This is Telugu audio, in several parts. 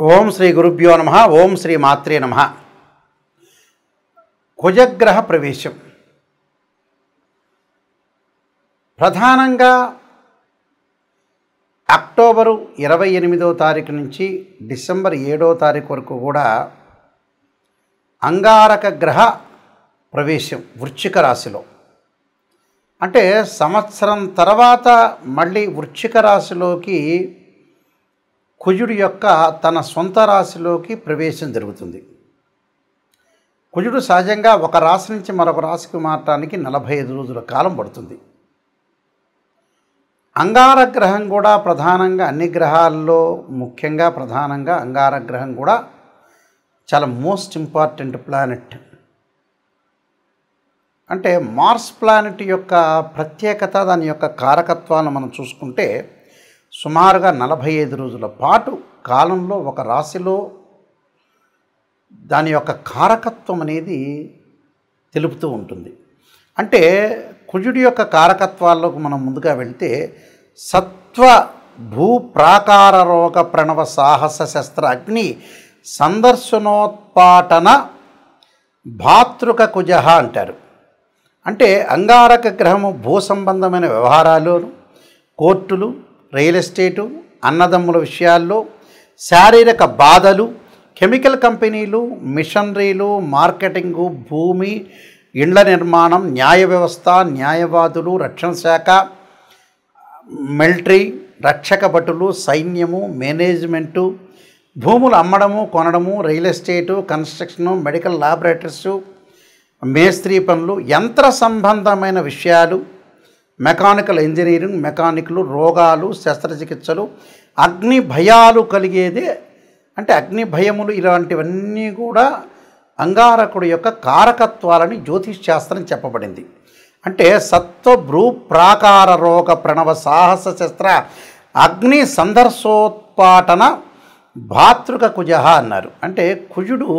ఓం శ్రీ గురుభ్యో నమః. ఓం శ్రీ మాత్రే నమః. కుజగ్రహ ప్రవేశం ప్రధానంగా అక్టోబరు 28వ తారీఖు నుంచి డిసెంబర్ 7వ తారీఖు వరకు కూడా అంగారక గ్రహ ప్రవేశం వృశ్చిక రాశిలో. అంటే సంవత్సరం తర్వాత మళ్ళీ వృశ్చిక రాశిలోకి కుజుడు యొక్క తన సొంత రాశిలోకి ప్రవేశం జరుగుతుంది. కుజుడు సహజంగా ఒక రాశి నుంచి మరొక రాశికి మారటానికి 45 రోజుల కాలం పడుతుంది. అంగారగ్రహం కూడా ప్రధానంగా అన్ని గ్రహాల్లో ముఖ్యంగా ప్రధానంగా అంగారగ్రహం కూడా చాలా మోస్ట్ ఇంపార్టెంట్ ప్లానెట్. అంటే మార్స్ ప్లానెట్ యొక్క ప్రత్యేకత, దాని యొక్క కారకత్వాన్ని మనం చూసుకుంటే సుమారుగా 45 రోజుల పాటు కాలంలో ఒక రాశిలో దాని యొక్క కారకత్వం అనేది తెలుపుతూ ఉంటుంది. అంటే కుజుడి యొక్క కారకత్వాల్లోకి మనం ముందుగా వెళ్తే సత్వ భూ ప్రాకార రోగ ప్రణవ సాహస శస్త్ర అగ్ని సందర్శనోత్పాటన భాతృక కుజ అంటారు. అంటే అంగారక గ్రహము భూ సంబంధమైన వ్యవహారాల్లోను, కోర్టులు, రియల్ ఎస్టేటు, అన్నదమ్ముల విషయాల్లో, శారీరక బాధలు, కెమికల్ కంపెనీలు, మిషనరీలు, మార్కెటింగు, భూమి, ఇండ్ల నిర్మాణం, న్యాయ వ్యవస్థ, న్యాయవాదులు, రక్షణ శాఖ, మిలిటరీ, రక్షక భటులు, సైన్యము, మేనేజ్మెంటు, భూములు అమ్మడము కొనడము, రియల్ ఎస్టేటు, కన్స్ట్రక్షను, మెడికల్ ల్యాబొరేటరీసు, మేస్త్రీ పనులు, యంత్ర సంబంధమైన విషయాలు, మెకానికల్ ఇంజనీరింగ్, మెకానిక్లు, రోగాలు, శస్త్రచికిత్సలు, అగ్ని భయాలు కలిగేదే. అంటే అగ్ని భయములు ఇలాంటివన్నీ కూడా అంగారకుడు యొక్క కారకత్వాలని జ్యోతిష్ శాస్త్రం చెప్పబడింది. అంటే సత్వ భ్రూ ప్రాకార రోగ ప్రణవ సాహస శస్త్ర అగ్ని సందర్శోత్పాటన భాతృక కుజ అన్నారు. అంటే కుజుడు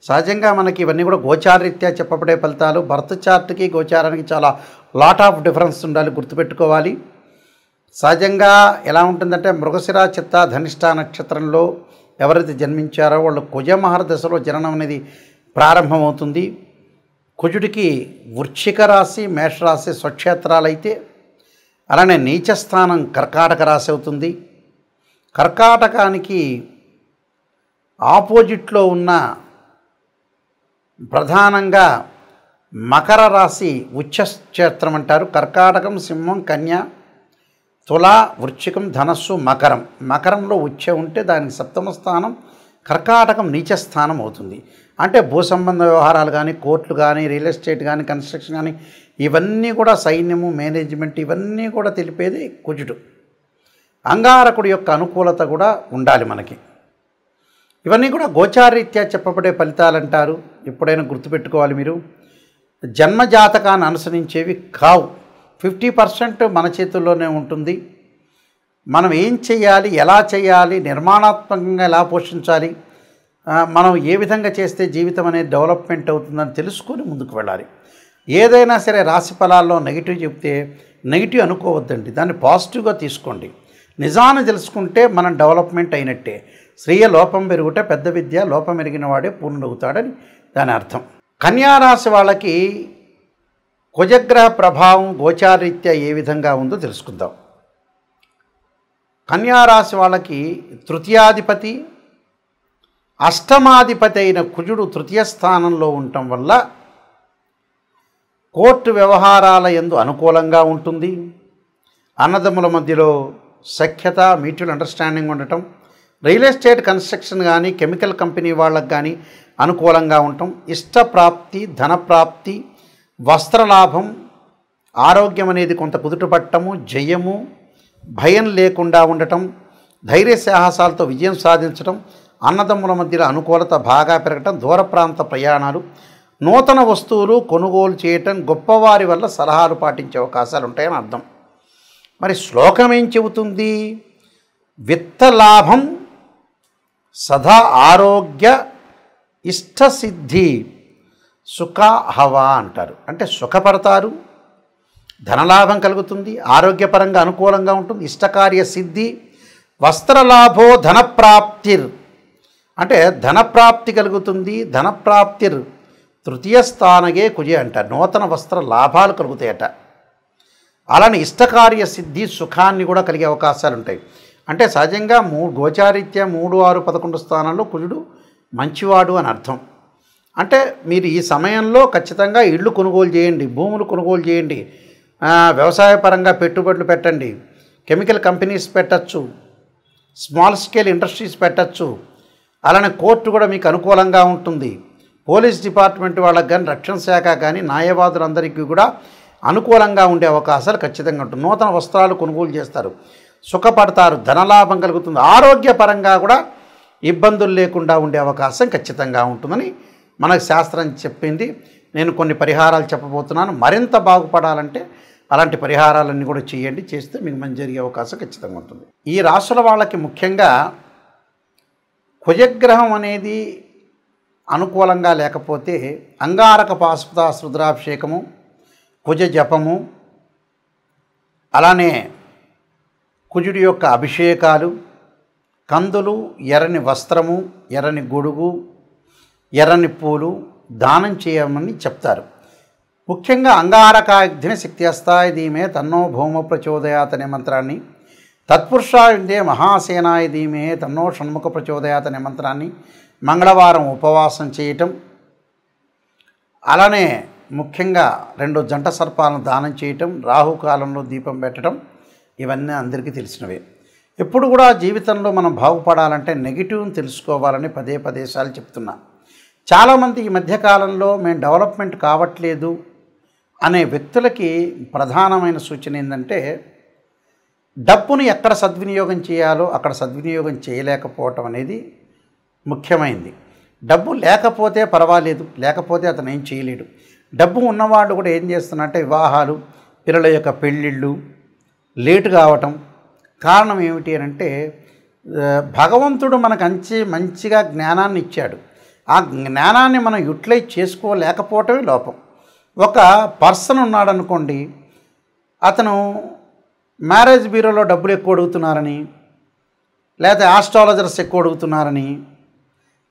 సహజంగా మనకి ఇవన్నీ కూడా గోచారరీత్యా చెప్పబడే ఫలితాలు. బర్త్ చార్ట్కి గోచారానికి చాలా లాట్ ఆఫ్ డిఫరెన్స్ ఉండాలి, గుర్తుపెట్టుకోవాలి. సహజంగా ఎలా ఉంటుందంటే మృగశిర చిత్త ధనిష్ట నక్షత్రంలో ఎవరైతే జన్మించారో వాళ్ళు కుజమహర దశలో జననం అనేది ప్రారంభమవుతుంది. కుజుడికి వృశ్చిక రాశి, మేషరాశి స్వక్షేత్రాలైతే, అలానే నీచస్థానం కర్కాటక రాశి అవుతుంది. కర్కాటకానికి ఆపోజిట్లో ఉన్న ప్రధానంగా మకర రాశి ఉచ్చక్షేత్రం అంటారు. కర్కాటకం, సింహం, కన్య, తుల, వృశ్చికం, ధనస్సు, మకరం. మకరంలో ఉచ్చ ఉంటే దానికి సప్తమ స్థానం, కర్కాటకం నీచస్థానం అవుతుంది. అంటే భూ సంబంధ వ్యవహారాలు కానీ, కోర్టులు కానీ, రియల్ ఎస్టేట్ కానీ, కన్స్ట్రక్షన్ కానీ, ఇవన్నీ కూడా సైన్యము, మేనేజ్మెంట్, ఇవన్నీ కూడా తెలిపేది కుజుడు. అంగారకుడి యొక్క అనుకూలత కూడా ఉండాలి మనకి. ఇవన్నీ కూడా గోచారరీత్యా చెప్పబడే ఫలితాలు అంటారు. ఎప్పుడైనా గుర్తుపెట్టుకోవాలి మీరు. జన్మజాతకాన్ని అనుసరించేవి కావు. 50% మన చేతుల్లోనే ఉంటుంది. మనం ఏం చేయాలి, ఎలా చేయాలి, నిర్మాణాత్మకంగా ఎలా పోషించాలి, మనం ఏ విధంగా చేస్తే జీవితం అనేది డెవలప్మెంట్ అవుతుందని తెలుసుకొని ముందుకు వెళ్ళాలి. ఏదైనా సరే రాశి ఫలాల్లో నెగిటివ్ చెప్తే నెగిటివ్ అనుకోవద్దండి, దాన్ని పాజిటివ్గా తీసుకోండి. నిజాన్ని తెలుసుకుంటే మనం డెవలప్మెంట్ అయినట్టే. శ్రీయ లోపం పెరుగుట పెద్ద విద్య, లోపం ఎరిగిన వాడే పూర్ణుడవుతాడని దాని అర్థం. కన్యారాశి వాళ్ళకి కుజగ్రహ ప్రభావం గోచారరీత్యా ఏ విధంగా ఉందో తెలుసుకుందాం. కన్యారాశి వాళ్ళకి తృతీయాధిపతి, అష్టమాధిపతి అయిన కుజుడు తృతీయ స్థానంలో ఉండటం వల్ల కోర్టు వ్యవహారాల యందు అనుకూలంగా ఉంటుంది. అన్నదమ్ముల మధ్యలో సఖ్యత, మ్యూచువల్ అండర్స్టాండింగ్ ఉండటం, రియల్ ఎస్టేట్, కన్స్ట్రక్షన్ కానీ, కెమికల్ కంపెనీ వాళ్ళకు కానీ అనుకూలంగా ఉండటం, ఇష్టప్రాప్తి, ధనప్రాప్తి, వస్త్రలాభం, ఆరోగ్యం అనేది కొంత కుదుటపట్టము, జయము, భయం లేకుండా ఉండటం, ధైర్య సాహసాలతో విజయం సాధించడం, అన్నదమ్ముల మధ్యలో అనుకూలత బాగా పెరగటం, దూర ప్రాంత ప్రయాణాలు, నూతన వస్తువులు కొనుగోలు చేయటం, గొప్పవారి వల్ల సలహాలు పాటించే అవకాశాలు ఉంటాయని అర్థం. మరి శ్లోకం ఏం చెబుతుంది? విత్తలాభం సదా ఆరోగ్య ఇష్టసిద్ధి సుఖ హవా అంటారు. అంటే సుఖపడతారు, ధనలాభం కలుగుతుంది, ఆరోగ్యపరంగా అనుకూలంగా ఉంటుంది, ఇష్టకార్య సిద్ధి, వస్త్రలాభో ధనప్రాప్తిర్ అంటే ధనప్రాప్తి కలుగుతుంది. ధనప్రాప్తి తృతీయ స్థానగే కుజే అంటారు. నూతన వస్త్ర లాభాలు కలుగుతాయట. అలానే ఇష్టకార్య సిద్ధి సుఖాన్ని కూడా కలిగే అవకాశాలు ఉంటాయి. అంటే సహజంగా గోచారీత్యా 3, 6, 11 స్థానాల్లో కుజుడు మంచివాడు అని అర్థం. అంటే మీరు ఈ సమయంలో ఖచ్చితంగా ఇళ్ళు కొనుగోలు చేయండి, భూములు కొనుగోలు చేయండి, వ్యవసాయపరంగా పెట్టుబడులు పెట్టండి, కెమికల్ కంపెనీస్ పెట్టచ్చు, స్మాల్ స్కేల్ ఇండస్ట్రీస్ పెట్టచ్చు. అలానే కోర్టు కూడా మీకు అనుకూలంగా ఉంటుంది. పోలీస్ డిపార్ట్మెంట్ వాళ్ళకి కానీ, రక్షణ శాఖ కానీ, న్యాయవాదులందరికీ కూడా అనుకూలంగా ఉండే అవకాశాలు ఖచ్చితంగా ఉంటుంది. నూతన వస్త్రాలు కొనుగోలు చేస్తారు, సుఖపడతారు, ధనలాభం కలుగుతుంది. ఆరోగ్యపరంగా కూడా ఇబ్బందులు లేకుండా ఉండే అవకాశం ఖచ్చితంగా ఉంటుందని మనకు శాస్త్రం చెప్పింది. నేను కొన్ని పరిహారాలు చెప్పబోతున్నాను. మరింత బాగుపడాలంటే అలాంటి పరిహారాలన్నీ కూడా చేయండి. చేస్తే మీకు మంచి జరిగే అవకాశం ఖచ్చితంగా ఉంటుంది. ఈ రాశుల వాళ్ళకి ముఖ్యంగా కుజగ్రహం అనేది అనుకూలంగా లేకపోతే అంగారక పాశుపత రుద్రాభిషేకము, కుజ జపము, అలానే కుజుడి యొక్క అభిషేకాలు, కందులు, ఎర్రని వస్త్రము, ఎర్రని గొడుగు, ఎర్రని పూలు దానం చేయమని చెప్తారు. ముఖ్యంగా అంగారకాగ్ని శక్త్యస్తాయ ధీమే తన్నో భౌమ ప్రచోదయాత్ అనే మంత్రాన్ని, తత్పురుషాయుందే మహాసేనాయ ధీమే తన్నో షణ్ముఖ ప్రచోదయాత్ అనే మంత్రాన్ని మంగళవారం ఉపవాసం చేయటం, అలానే ముఖ్యంగా 2 జంట సర్పాలను దానం చేయటం, రాహుకాలంలో దీపం పెట్టడం, ఇవన్నీ అందరికీ తెలిసినవే. ఎప్పుడు కూడా జీవితంలో మనం బాగుపడాలంటే నెగిటివ్ని తెలుసుకోవాలని పదే సార్లు చెప్తున్నా. చాలామంది ఈ మధ్యకాలంలో మేము డెవలప్మెంట్ కావట్లేదు అనే వ్యక్తులకి ప్రధానమైన సూచన ఏంటంటే డబ్బును ఎక్కడ సద్వినియోగం చేయాలో అక్కడ సద్వినియోగం చేయలేకపోవటం అనేది ముఖ్యమైనది. డబ్బు లేకపోతే పర్వాలేదు, లేకపోతే అతను ఏం చేయలేడు. డబ్బు ఉన్నవాళ్ళు కూడా ఏం చేస్తున్నారంటే వివాహాలు, పిల్లల యొక్క పెళ్ళిళ్ళు లేటు కావటం. కారణం ఏమిటి అని అంటే భగవంతుడు మనకు మంచిగా జ్ఞానాన్ని ఇచ్చాడు. ఆ జ్ఞానాన్ని మనం యూటిలైజ్ చేసుకోలేకపోవటమే లోపం. ఒక పర్సన్ ఉన్నాడనుకోండి, అతను మ్యారేజ్ బ్యూరోలో డబ్బులు ఎక్కువ అడుగుతున్నారని, లేకపోతే ఆస్ట్రాలజర్స్ ఎక్కువ అడుగుతున్నారని,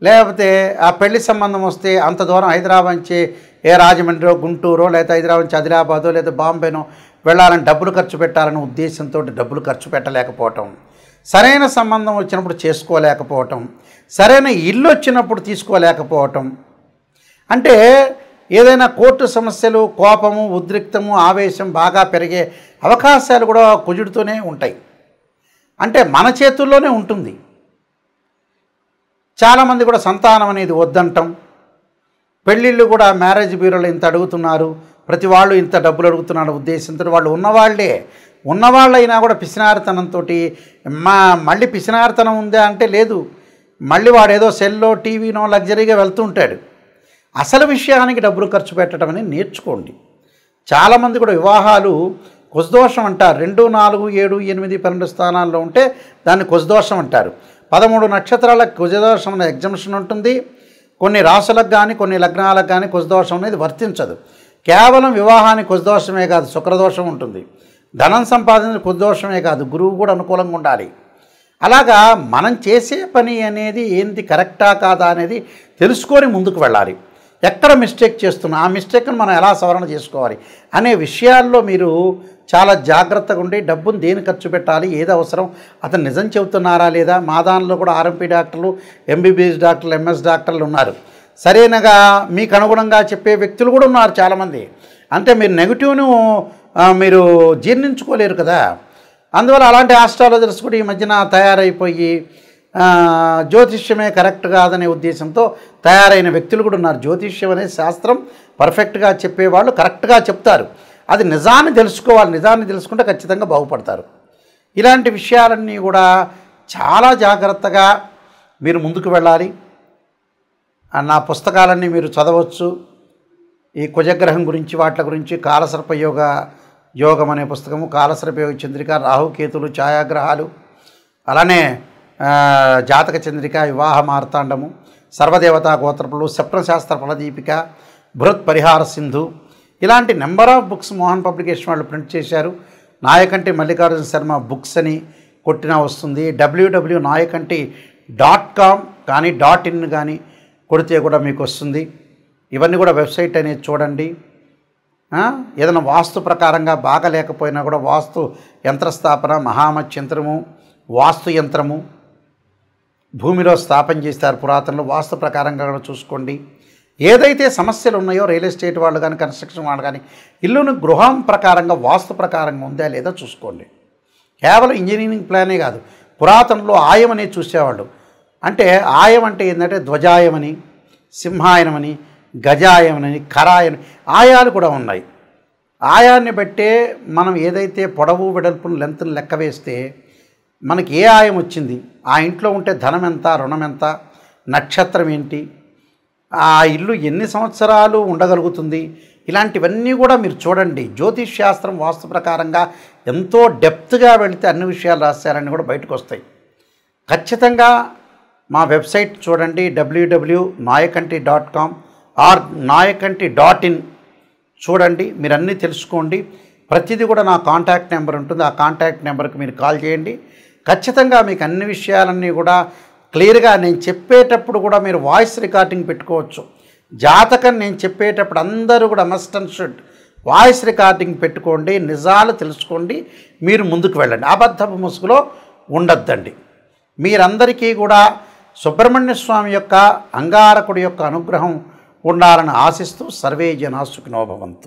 లేకపోతే ఆ పెళ్లి సంబంధం వస్తే అంత దూరం హైదరాబాద్ నుంచి రాజమండ్రో, గుంటూరో, లేకపోతే హైదరాబాద్ నుంచి ఆదిలాబాదో, లేదా బాంబేనో వెళ్ళాలని డబ్బులు ఖర్చు పెట్టాలనే ఉద్దేశంతో డబ్బులు ఖర్చు పెట్టలేకపోవటం, సరైన సంబంధం వచ్చినప్పుడు చేసుకోలేకపోవటం, సరైన ఇల్లు వచ్చినప్పుడు తీసుకోలేకపోవటం, అంటే ఏదైనా కోర్టు సమస్యలు, కోపము, ఉద్రిక్తము, ఆవేశం బాగా పెరిగే అవకాశాలు కూడా కుజుడితోనే ఉంటాయి. అంటే మన చేతుల్లోనే ఉంటుంది. చాలామంది కూడా సంతానం అనేది వద్దంటాం. పెళ్ళిళ్ళు కూడా మ్యారేజ్ బ్యూరోలో ఇంత అడుగుతున్నారు, ప్రతి వాళ్ళు ఇంత డబ్బులు అడుగుతున్నారు ఉద్దేశంతో వాళ్ళు ఉన్నవాళ్ళైనా కూడా పిసినారితనంతో మళ్ళీ పిసినారితనం ఉందా అంటే లేదు, మళ్ళీ వాడు ఏదో సెల్లో, టీవీనో లగ్జరీగా వెళ్తూ ఉంటాడు. అసలు విషయానికి డబ్బులు ఖర్చు పెట్టడం అనేది నేర్చుకోండి. చాలామంది కూడా వివాహాలు కుజదోషం అంటారు. 2, 4, 7, 8, 12 స్థానాల్లో ఉంటే దాన్ని కుజదోషం అంటారు. 13 నక్షత్రాలకు కుజదోషం అనే ఎగ్జంప్షన్ ఉంటుంది. కొన్ని రాశులకు కానీ కొన్ని లగ్నాలకు కానీ కుజదోషం అనేది వర్తించదు. కేవలం వివాహానికి కుజదోషమే కాదు, శుక్రదోషం ఉంటుంది. ధనం సంపాదించిన కుజదోషమే కాదు, గురువు కూడా అనుకూలంగా ఉండాలి. అలాగా మనం చేసే పని అనేది ఏంటి, కరెక్టా కాదా అనేది తెలుసుకొని ముందుకు వెళ్ళాలి. ఎక్కడ మిస్టేక్ చేస్తున్నా ఆ మిస్టేక్ను మనం ఎలా సవరణ చేసుకోవాలి అనే విషయాల్లో మీరు చాలా జాగ్రత్తగా ఉండి డబ్బును దేని ఖర్చు పెట్టాలి, ఏది అవసరం, అతను నిజం చెబుతున్నారా లేదా. మా దానిలో కూడా ఆర్ఎంపీ డాక్టర్లు, ఎంబీబీఎస్ డాక్టర్లు, ఎంఎస్ డాక్టర్లు ఉన్నారు. సరైనగా మీకు అనుగుణంగా చెప్పే వ్యక్తులు కూడా ఉన్నారు చాలామంది. అంటే మీరు నెగిటివ్ను మీరు జీర్ణించుకోలేరు కదా. అందువల్ల అలాంటి ఆస్ట్రాలజర్స్ కూడా ఈ మధ్యన తయారైపోయి జ్యోతిష్యమే కరెక్ట్ కాదనే ఉద్దేశంతో తయారైన వ్యక్తులు కూడా ఉన్నారు. జ్యోతిష్యం అనే శాస్త్రం పర్ఫెక్ట్గా చెప్పేవాళ్ళు కరెక్ట్గా చెప్తారు. అది నిజాన్ని తెలుసుకోవాలి. నిజాన్ని తెలుసుకుంటే ఖచ్చితంగా బాగుపడతారు. ఇలాంటి విషయాలన్నీ కూడా చాలా జాగ్రత్తగా మీరు ముందుకు వెళ్ళాలి. నా పుస్తకాలన్నీ మీరు చదవచ్చు. ఈ కుజగ్రహం గురించి, వాటి గురించి కాలసర్ప యోగం అనే పుస్తకము, కాలసర్ప యోగ చంద్రిక, రాహుకేతులు, ఛాయాగ్రహాలు, అలానే జాతక చంద్రిక, వివాహ మార్తాండము, సర్వదేవతా గోత్రపులు, స్వప్నశాస్త్ర ఫలదీపిక, బృహత్ పరిహార సింధు, ఇలాంటి number of books Mohan publication వాళ్ళు ప్రింట్ చేశారు. నాయకంటి మల్లికార్జున శర్మ బుక్స్ అని కొట్టినా వస్తుంది. www.nayakanti.com కానీ .in కానీ కొడితే కూడా మీకు వస్తుంది. ఇవన్నీ కూడా వెబ్సైట్ అనేది చూడండి. ఏదైనా వాస్తు ప్రకారంగా బాగలేకపోయినా కూడా వాస్తు యంత్రస్థాపన, మహామత్స్య యంత్రము, వాస్తు యంత్రము భూమిలో స్థాపన చేస్తారు పురాతనలో. వాస్తు ప్రకారంగా కూడా చూసుకోండి. ఏదైతే సమస్యలు ఉన్నాయో రియల్ ఎస్టేట్ వాళ్ళు కానీ కన్స్ట్రక్షన్ వాళ్ళు కానీ ఇల్లును గృహం ప్రకారంగా వాస్తు ప్రకారంగా ఉందా లేదా చూసుకోండి. కేవలం ఇంజనీరింగ్ ప్లానే కాదు, పురాతనలో ఆయం అనేది చూసేవాళ్ళు. అంటే ఆయం అంటే ఏంటంటే ధ్వజాయమని, సింహాయనమని, గజాయమని, ఖరాయని ఆయాలు కూడా ఉన్నాయి. ఆయాన్ని బట్టే మనం ఏదైతే పొడవు వెడల్పును లెంత్ను లెక్క వేస్తే మనకి ఏ ఆయం వచ్చింది, ఆ ఇంట్లో ఉంటే ధనం ఎంత, రుణం ఎంత, నక్షత్రం ఏంటి, ఆ ఇల్లు ఎన్ని సంవత్సరాలు ఉండగలుగుతుంది, ఇలాంటివన్నీ కూడా మీరు చూడండి. జ్యోతిష్ శాస్త్రం వాస్తు ప్రకారంగా ఎంతో డెప్త్గా వెళితే అన్ని విషయాలు రాశారని కూడా బయటకు వస్తాయి. ఖచ్చితంగా మా వెబ్సైట్ చూడండి, www.nayakanti.com ఆర్ nayakanti.in చూడండి. మీరు అన్నీ తెలుసుకోండి. ప్రతిదీ కూడా నా కాంటాక్ట్ నెంబర్ ఉంటుంది. ఆ కాంటాక్ట్ నెంబర్కి మీరు కాల్ చేయండి. ఖచ్చితంగా మీకు అన్ని విషయాలన్నీ కూడా క్లియర్గా నేను చెప్పేటప్పుడు కూడా మీరు వాయిస్ రికార్డింగ్ పెట్టుకోవచ్చు. జాతకం నేను చెప్పేటప్పుడు అందరూ కూడా must and should voice recording పెట్టుకోండి. నిజాలు తెలుసుకోండి, మీరు ముందుకు వెళ్ళండి. అబద్ధపు ముసుగులో ఉండొద్దండి. మీరందరికీ కూడా సుబ్రహ్మణ్య స్వామి యొక్క అంగారకుడి యొక్క అనుగ్రహం ఉండాలని ఆశిస్తూ సర్వే జనా సుఖినో భవంతు.